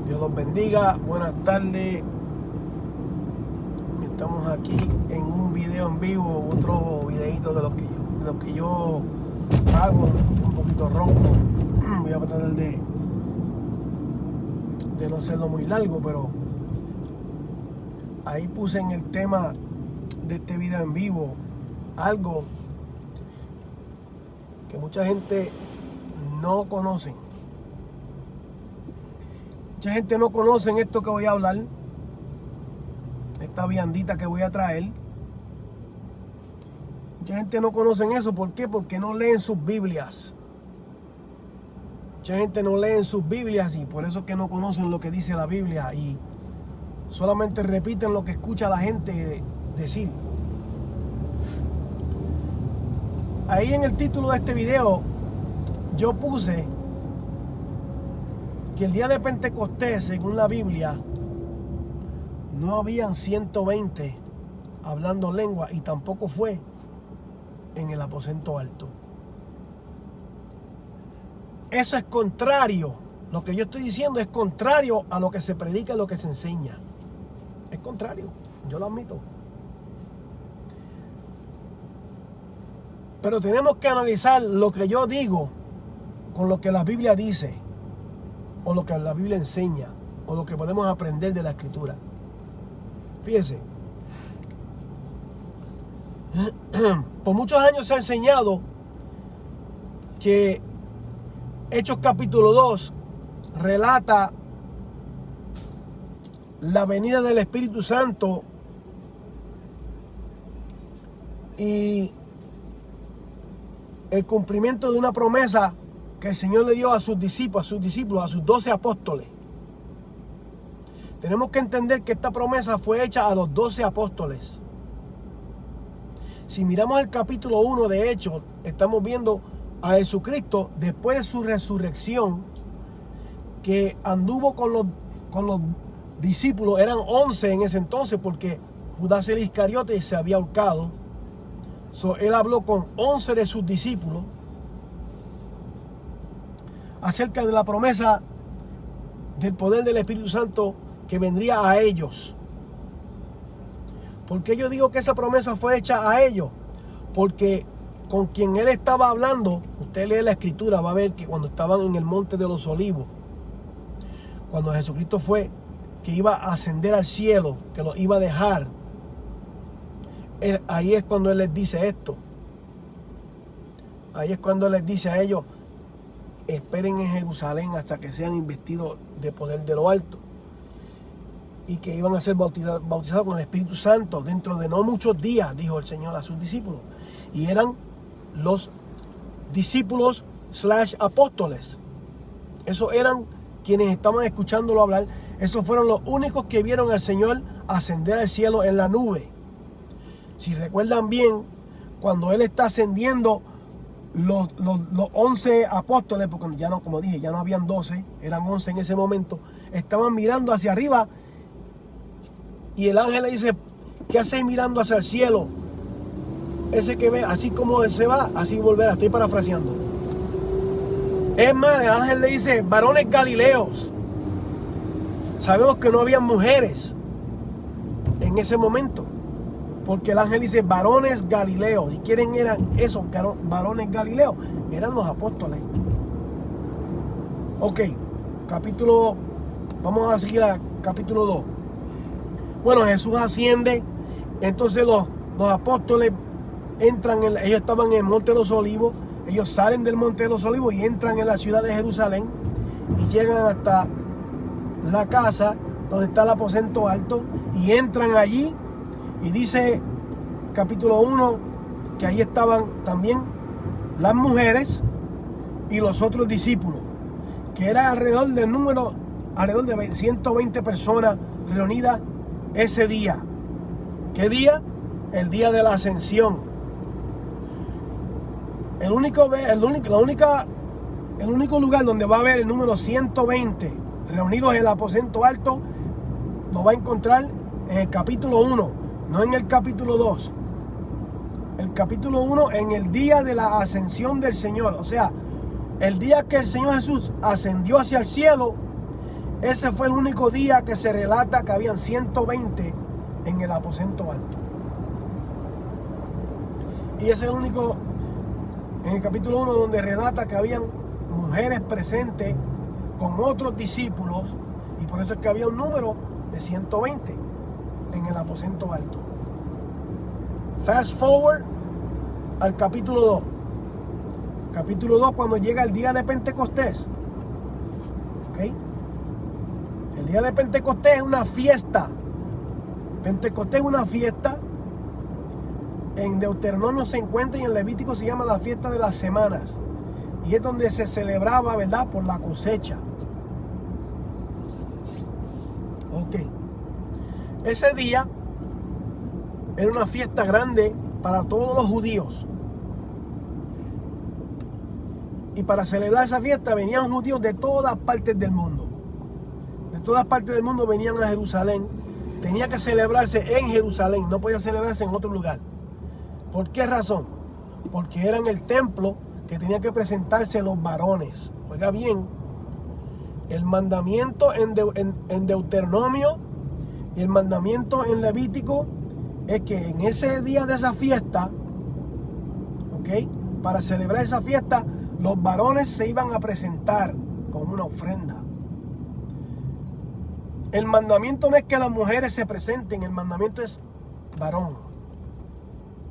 Dios los bendiga, buenas tardes. Estamos aquí en un video en vivo, otro videito de lo que yo hago. Estoy un poquito ronco. Voy a tratar de no hacerlo muy largo, pero ahí puse en el tema de este video en vivo algo que mucha gente no conoce. Mucha gente no conoce esto que voy a hablar, esta viandita que voy a traer. Mucha gente no conoce eso. ¿Por qué? Porque no leen sus Biblias. Mucha gente no lee sus Biblias y por eso es que no conocen lo que dice la Biblia y solamente repiten lo que escucha la gente decir. Ahí en el título de este video yo puse que el día de Pentecostés, según la Biblia, no habían 120 hablando lengua y tampoco fue en el aposento alto. Eso es contrario. Lo que yo estoy diciendo es contrario a lo que se predica y lo que se enseña. Es contrario, yo lo admito. Pero tenemos que analizar lo que yo digo con lo que la Biblia dice, o lo que la Biblia enseña, o lo que podemos aprender de la Escritura. Fíjese, por muchos años se ha enseñado que Hechos capítulo 2 relata la venida del Espíritu Santo y el cumplimiento de una promesa que el Señor le dio a sus discípulos, a sus 12 apóstoles. Tenemos que entender que esta promesa fue hecha a los 12 apóstoles. Si miramos el capítulo 1 de Hechos, estamos viendo a Jesucristo después de su resurrección, que anduvo con los discípulos. Eran 11 en ese entonces porque Judas el Iscariote se había ahorcado. Él habló con 11 de sus discípulos acerca de la promesa del poder del Espíritu Santo que vendría a ellos. ¿Por qué yo digo que esa promesa fue hecha a ellos? Porque con quien él estaba hablando, usted lee la Escritura, va a ver que cuando estaban en el monte de los Olivos, cuando Jesucristo fue que iba a ascender al cielo, que lo iba a dejar, ahí es cuando él les dice esto. Ahí es cuando él les dice a ellos: esperen en Jerusalén hasta que sean investidos de poder de lo alto, y que iban a ser bautizados con el Espíritu Santo dentro de no muchos días, dijo el Señor a sus discípulos. Y eran los discípulos / apóstoles. Esos eran quienes estaban escuchándolo hablar. Esos fueron los únicos que vieron al Señor ascender al cielo en la nube. Si recuerdan bien, cuando Él está ascendiendo, los 11 apóstoles, porque ya no, como dije, ya no habían 12, eran 11 en ese momento, estaban mirando hacia arriba y el ángel le dice: ¿qué hacéis mirando hacia el cielo? Ese que ve, así como él se va, así volverá. Estoy parafraseando. Es más, el ángel le dice: varones galileos. Sabemos que no había mujeres en ese momento, porque el ángel dice varones galileos. ¿Y quiénes eran esos varones galileos? Eran los apóstoles. Ok, vamos a seguir a capítulo 2. Bueno, Jesús asciende. Entonces los apóstoles entran, ellos estaban en el Monte de los Olivos. Ellos salen del Monte de los Olivos y entran en la ciudad de Jerusalén y llegan hasta la casa donde está el aposento alto y entran allí. Y dice capítulo 1 que ahí estaban también las mujeres y los otros discípulos, que era alrededor de 120 personas reunidas ese día. ¿Qué día? El día de la ascensión. El único lugar donde va a haber el número 120 reunidos en el aposento alto lo va a encontrar en el capítulo 1, no en el capítulo 2. El capítulo 1 en el día de la ascensión del Señor. O sea, el día que el Señor Jesús ascendió hacia el cielo, ese fue el único día que se relata que habían 120 en el aposento alto. Y ese es el único, en el capítulo 1, donde relata que habían mujeres presentes con otros discípulos, y por eso es que había un número de 120 en el aposento alto. Fast forward al capítulo 2. Capítulo 2, cuando llega el día de Pentecostés. ¿Ok? El día de Pentecostés es una fiesta. Pentecostés es una fiesta. En Deuteronomio se encuentra y en Levítico se llama la fiesta de las semanas. Y es donde se celebraba, ¿verdad?, por la cosecha. Ok. Ese día era una fiesta grande para todos los judíos. Y para celebrar esa fiesta venían judíos de todas partes del mundo. De todas partes del mundo venían a Jerusalén. Tenía que celebrarse en Jerusalén, no podía celebrarse en otro lugar. ¿Por qué razón? Porque era en el templo que tenían que presentarse los varones. Oiga bien, el mandamiento en Deuteronomio y el mandamiento en Levítico es que en ese día de esa fiesta, ¿ok?, para celebrar esa fiesta, los varones se iban a presentar con una ofrenda. El mandamiento no es que las mujeres se presenten, el mandamiento es varón.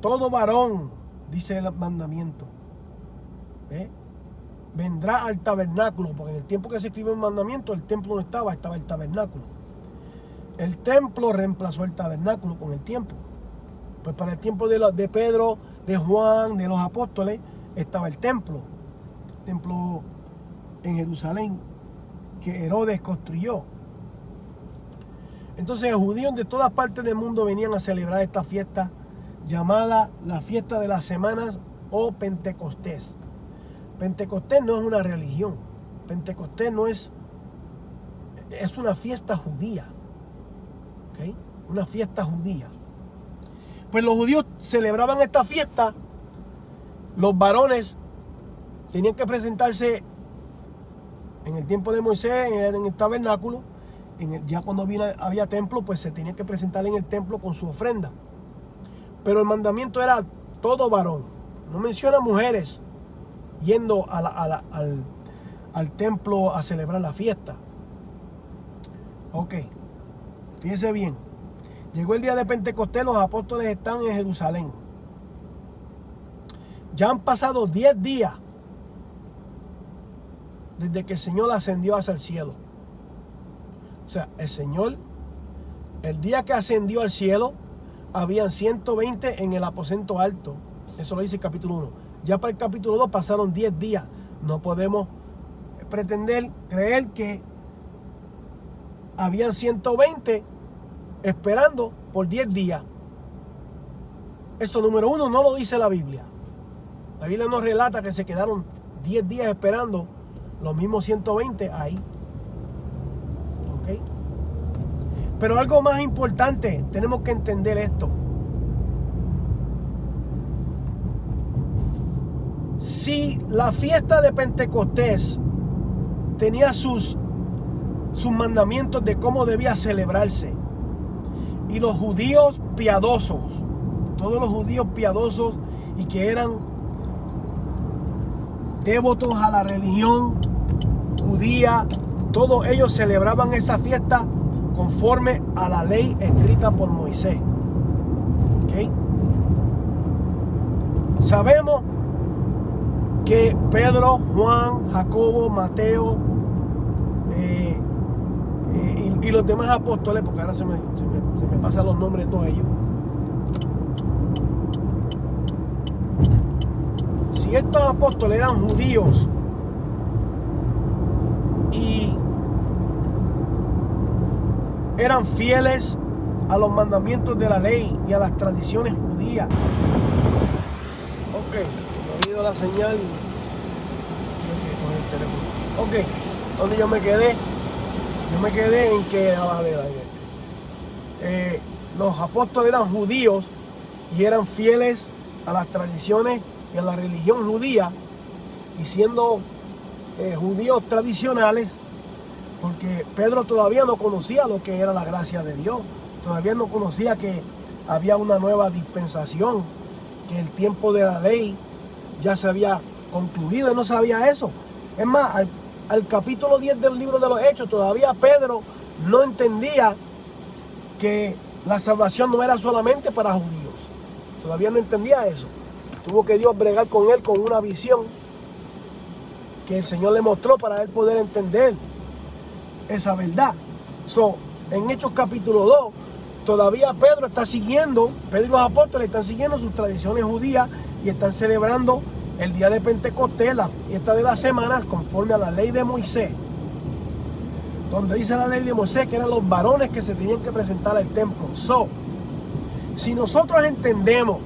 Todo varón, dice el mandamiento, vendrá al tabernáculo, porque en el tiempo que se escribió el mandamiento, el templo no estaba, estaba el tabernáculo. El templo reemplazó el tabernáculo con el tiempo. Pues para el tiempo de Pedro, de Juan, de los apóstoles, estaba el templo en Jerusalén, que Herodes construyó. Entonces los judíos de todas partes del mundo venían a celebrar esta fiesta llamada la fiesta de las semanas o Pentecostés. Pentecostés no es una religión. Pentecostés no es una fiesta judía. ¿Ok? Una fiesta judía. Pues los judíos celebraban esta fiesta. Los varones tenían que presentarse en el tiempo de Moisés, en el tabernáculo. Ya cuando había templo, pues se tenía que presentar en el templo con su ofrenda. Pero el mandamiento era todo varón. No menciona mujeres yendo al templo a celebrar la fiesta. Ok, fíjense bien. Llegó el día de Pentecostés, los apóstoles están en Jerusalén. Ya han pasado 10 días desde que el Señor ascendió hacia el cielo. O sea, el Señor, el día que ascendió al cielo, habían 120 en el aposento alto. Eso lo dice el capítulo 1. Ya para el capítulo 2 pasaron 10 días. No podemos pretender, creer que habían 120 esperando por 10 días. Eso, número 1, no lo dice la Biblia. La Biblia nos relata que se quedaron 10 días esperando los mismos 120 ahí. ¿Ok? Pero algo más importante, tenemos que entender esto. Si la fiesta de Pentecostés tenía sus mandamientos de cómo debía celebrarse, y los judíos piadosos, todos los judíos piadosos y que eran devotos a la religión judía, todos ellos celebraban esa fiesta conforme a la ley escrita por Moisés. ¿Okay? Sabemos que Pedro, Juan, Jacobo, Mateo y los demás apóstoles, porque ahora se me pasan los nombres de todos ellos. Si estos apóstoles eran judíos y eran fieles a los mandamientos de la ley y a las tradiciones judías. Ok, se me ha ido la señal y con el teléfono. Ok, ¿dónde yo me quedé? Yo me quedé en que los apóstoles eran judíos y eran fieles a las tradiciones y a la religión judía, y siendo judíos tradicionales, porque Pedro todavía no conocía lo que era la gracia de Dios, todavía no conocía que había una nueva dispensación, que el tiempo de la ley ya se había concluido. Él no sabía eso. Es más, al capítulo 10 del libro de los Hechos, todavía Pedro no entendía que la salvación no era solamente para judíos. Todavía no entendía eso. Tuvo que Dios bregar con él con una visión que el Señor le mostró para él poder entender esa verdad. En Hechos capítulo 2, todavía Pedro está siguiendo, Pedro y los apóstoles están siguiendo sus tradiciones judías y están celebrando el día de Pentecostés, la fiesta de las semanas, conforme a la ley de Moisés. Donde dice la ley de Moisés que eran los varones que se tenían que presentar al templo. Si nosotros entendemos,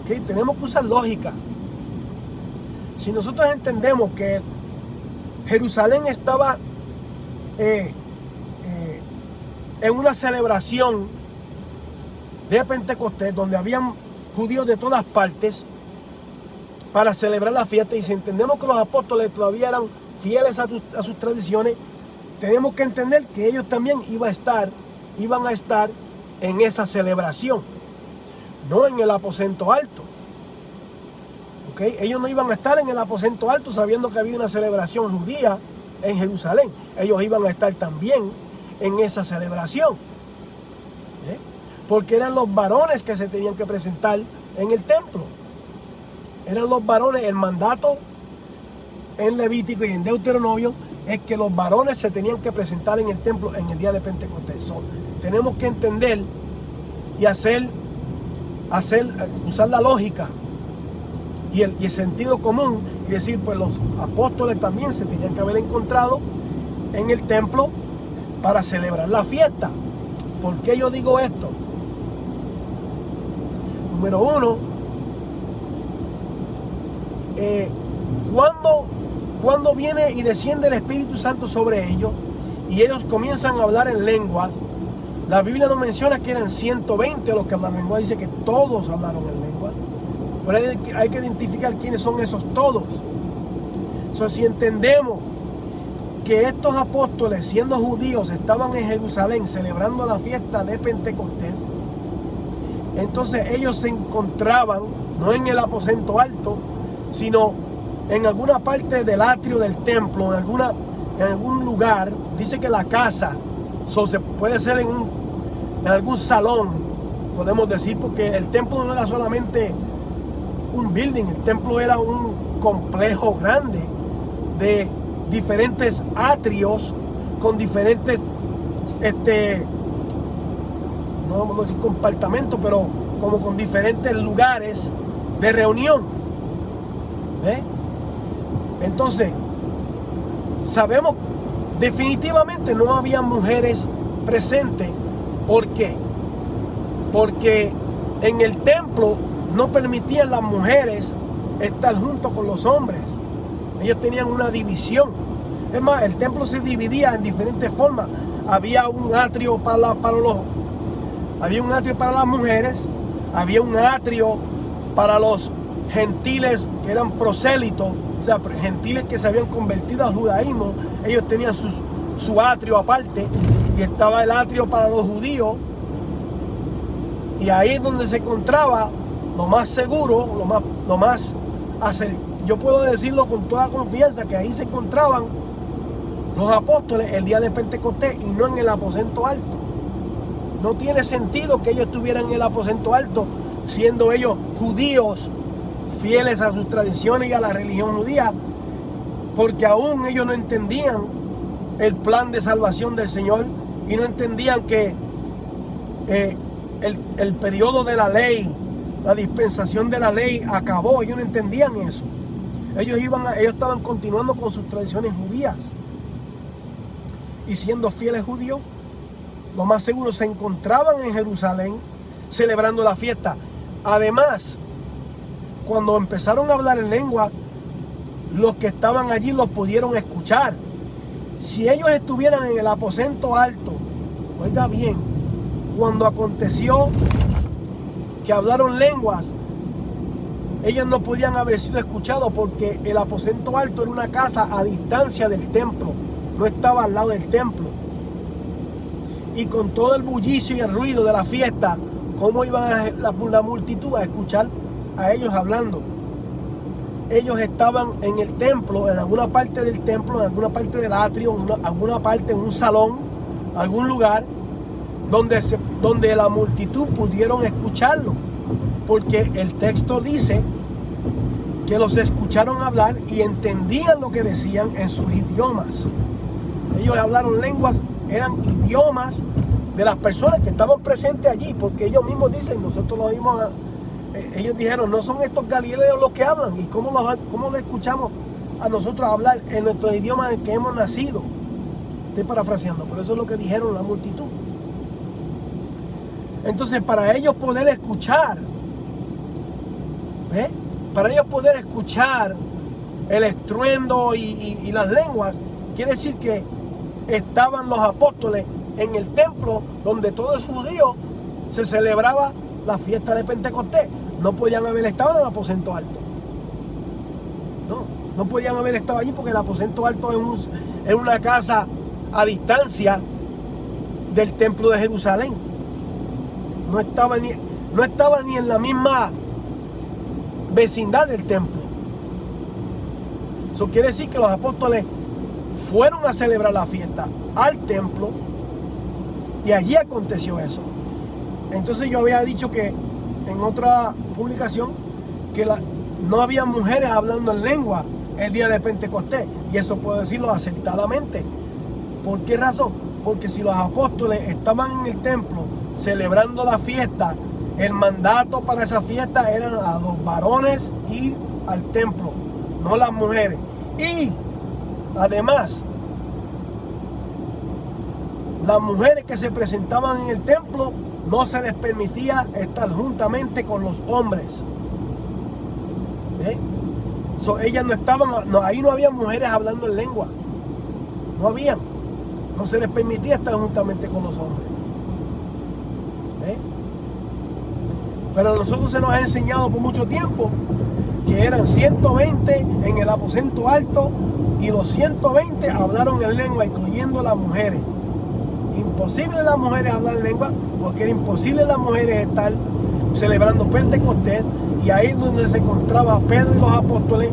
¿okay? Tenemos que usar lógica. Si nosotros entendemos que Jerusalén estaba en una celebración de Pentecostés, donde habían judíos de todas partes para celebrar la fiesta, y si entendemos que los apóstoles todavía eran fieles a sus tradiciones, tenemos que entender que ellos también iban a estar en esa celebración, no en el aposento alto. ¿Okay? Ellos no iban a estar en el aposento alto sabiendo que había una celebración judía en Jerusalén. Ellos iban a estar también en esa celebración, porque eran los varones que se tenían que presentar en el templo. Eran los varones. El mandato en Levítico y en Deuteronomio es que los varones se tenían que presentar en el templo en el día de Pentecostés. Tenemos que entender y usar la lógica y el sentido común y decir, pues los apóstoles también se tenían que haber encontrado en el templo para celebrar la fiesta. ¿Por qué yo digo esto? Número uno, cuando viene y desciende el Espíritu Santo sobre ellos y ellos comienzan a hablar en lenguas, la Biblia no menciona que eran 120 los que hablan en lengua, dice que todos hablaron en lengua. Pero hay que identificar quiénes son esos todos. Si entendemos que estos apóstoles, siendo judíos, estaban en Jerusalén celebrando la fiesta de Pentecostés, entonces ellos se encontraban no en el aposento alto, sino en alguna parte del atrio del templo, en algún lugar. Dice que la casa, se puede ser en algún salón, podemos decir, porque el templo no era solamente un building, el templo era un complejo grande de diferentes atrios con diferentes, no vamos a decir compartimentos, pero como con diferentes lugares de reunión. Entonces, sabemos definitivamente no había mujeres presentes. ¿Por qué? Porque en el templo no permitían las mujeres estar junto con los hombres. Ellos tenían una división. Es más, el templo se dividía en diferentes formas. Había un atrio había un atrio para las mujeres, había un atrio para los gentiles que eran prosélitos, o sea, gentiles que se habían convertido al judaísmo. Ellos tenían su atrio aparte, y estaba el atrio para los judíos, y ahí es donde se encontraba lo más seguro, yo puedo decirlo con toda confianza, que ahí se encontraban los apóstoles el día de Pentecostés y no en el aposento alto. No tiene sentido que ellos estuvieran en el aposento alto siendo ellos judíos fieles a sus tradiciones y a la religión judía, porque aún ellos no entendían el plan de salvación del Señor y no entendían que el periodo de la ley, la dispensación de la ley acabó. Ellos no entendían eso. Ellos estaban continuando con sus tradiciones judías y siendo fieles judíos, lo más seguro se encontraban en Jerusalén celebrando la fiesta. Además, cuando empezaron a hablar en lengua, los que estaban allí los pudieron escuchar. Si ellos estuvieran en el aposento alto, oiga bien, cuando aconteció que hablaron lenguas, ellos no podían haber sido escuchados, porque el aposento alto era una casa a distancia del templo. no estaba al lado del templo. Y con todo el bullicio y el ruido de la fiesta, ¿cómo iban la multitud a escuchar a ellos hablando? Ellos estaban en el templo, en alguna parte del templo, en alguna parte del atrio, en alguna parte, en un salón, algún lugar, donde la multitud pudieron escucharlo. Porque el texto dice que los escucharon hablar y entendían lo que decían en sus idiomas. Ellos hablaron lenguas, eran idiomas de las personas que estaban presentes allí, porque ellos mismos dicen, nosotros lo oímos, ellos dijeron, no son estos galileos los que hablan, y cómo lo escuchamos a nosotros hablar en nuestro idioma en que hemos nacido. Estoy parafraseando, pero eso es lo que dijeron la multitud. Entonces, para ellos poder escuchar, para ellos poder escuchar el estruendo y las lenguas, quiere decir que estaban los apóstoles en el templo donde todo es judío, se celebraba la fiesta de Pentecostés. No podían haber estado en el aposento alto. No podían haber estado allí porque el aposento alto es una casa a distancia del templo de Jerusalén. No estaba ni en la misma vecindad del templo. Eso quiere decir que los apóstoles fueron a celebrar la fiesta al templo y allí aconteció eso. Entonces yo había dicho que en otra publicación que no había mujeres hablando en lengua el día de Pentecostés, y eso puedo decirlo acertadamente. ¿Por qué razón? Porque si los apóstoles estaban en el templo celebrando la fiesta, el mandato para esa fiesta era a los varones ir al templo, no las mujeres. Y además, las mujeres que se presentaban en el templo no se les permitía estar juntamente con los hombres. Ellas no estaban, ahí no había mujeres hablando en lengua. No se les permitía estar juntamente con los hombres. Pero a nosotros se nos ha enseñado por mucho tiempo que eran 120 en el aposento alto y los 120 hablaron en lengua, incluyendo las mujeres. Imposible las mujeres hablar en lengua, porque era imposible las mujeres estar celebrando Pentecostés, y ahí es donde se encontraba Pedro y los apóstoles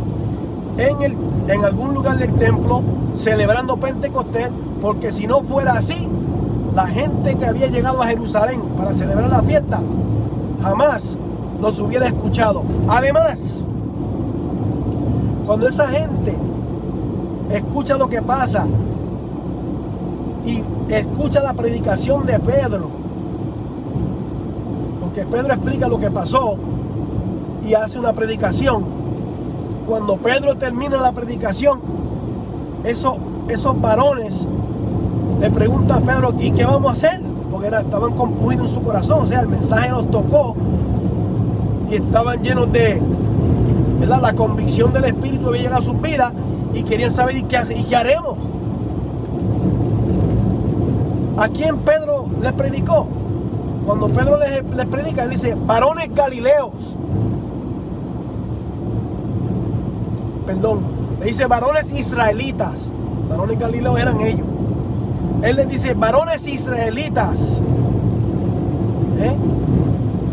en algún lugar del templo celebrando Pentecostés, porque si no fuera así, la gente que había llegado a Jerusalén para celebrar la fiesta jamás los hubiera escuchado. Además, cuando esa gente escucha lo que pasa y escucha la predicación de Pedro, porque Pedro explica lo que pasó y hace una predicación. Cuando Pedro termina la predicación, esos varones le preguntan a Pedro, ¿y qué vamos a hacer? Porque estaban compungidos en su corazón, o sea, el mensaje los tocó y estaban llenos de, ¿verdad?, la convicción del Espíritu había llegado a sus vidas y querían saber, ¿y qué haremos? ¿A quién Pedro les predicó? Cuando Pedro les predica, él dice, varones galileos. Perdón, le dice varones israelitas. Varones galileos eran ellos. Él les dice varones israelitas,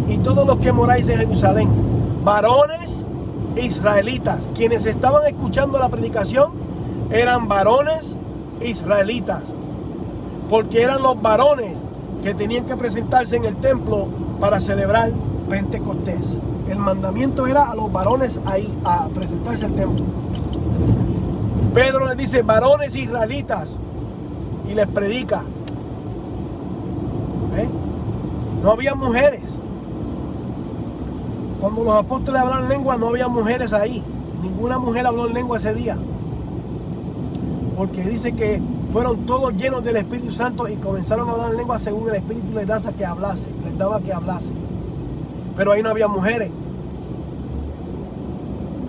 y todos los que moráis en Jerusalén, varones israelitas. Quienes estaban escuchando la predicación eran varones israelitas, porque eran los varones que tenían que presentarse en el templo para celebrar Pentecostés. El mandamiento era a los varones ahí a presentarse al templo. Pedro les dice varones israelitas y les predica. No había mujeres. Cuando los apóstoles hablaban lengua, no había mujeres ahí. Ninguna mujer habló en lengua ese día, porque dice que fueron todos llenos del Espíritu Santo y comenzaron a hablar en lengua según el Espíritu les daba que hablase. Pero ahí no había mujeres.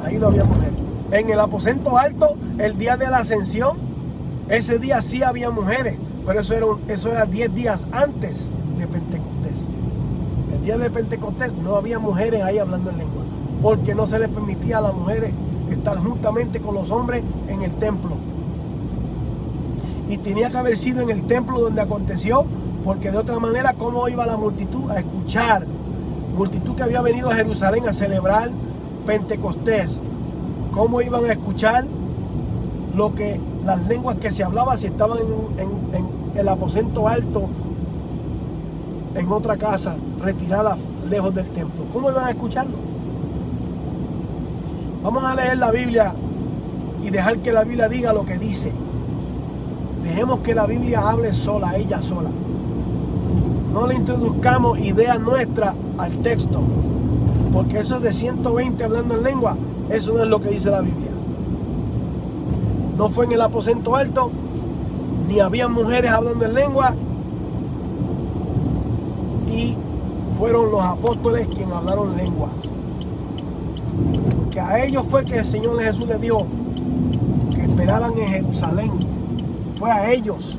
Ahí no había mujeres. En el aposento alto, el día de la ascensión, ese día sí había mujeres, pero eso era 10 días antes de Pentecostés. El día de Pentecostés no había mujeres ahí hablando en lengua, porque no se les permitía a las mujeres estar juntamente con los hombres en el templo. y tenía que haber sido en el templo donde aconteció, porque de otra manera, ¿cómo iba la multitud a escuchar? Multitud que había venido a Jerusalén a celebrar Pentecostés. ¿Cómo iban a escuchar lo que las lenguas que se hablaban si estaban en el aposento alto, en otra casa, retirada lejos del templo? ¿Cómo iban a escucharlo? Vamos a leer la Biblia y dejar que la Biblia diga lo que dice. Dejemos que la Biblia hable sola, ella sola. No le introduzcamos ideas nuestras al texto, porque eso es de 120 hablando en lengua. Eso no es lo que dice la Biblia. No fue en el aposento alto, ni había mujeres hablando en lengua, y fueron los apóstoles quienes hablaron lenguas. Porque a ellos fue que el Señor Jesús les dijo que esperaran en Jerusalén. Fue a ellos,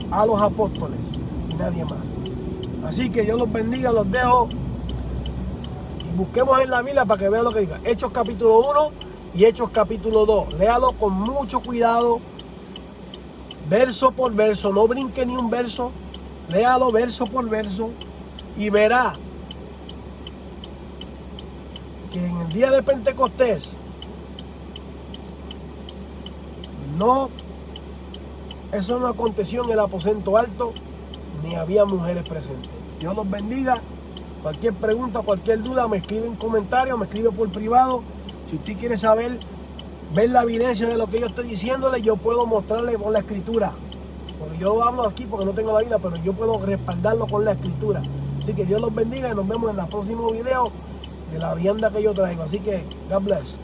a los apóstoles y nadie más. Así que Dios los bendiga, los dejo y busquemos en la Biblia para que vean lo que diga. Hechos capítulo 1 y Hechos capítulo 2. Léalo con mucho cuidado, verso por verso, no brinque ni un verso. Léalo verso por verso y verá que en el día de Pentecostés eso no aconteció en el aposento alto, ni había mujeres presentes. Dios los bendiga. Cualquier pregunta, cualquier duda, me escribe en comentarios, me escribe por privado. Si usted quiere saber, ver la evidencia de lo que yo estoy diciéndole, yo puedo mostrarle con la escritura. Porque yo hablo aquí porque no tengo la Biblia, pero yo puedo respaldarlo con la escritura. Así que Dios los bendiga y nos vemos en el próximo video de la vianda que yo traigo. Así que, God bless.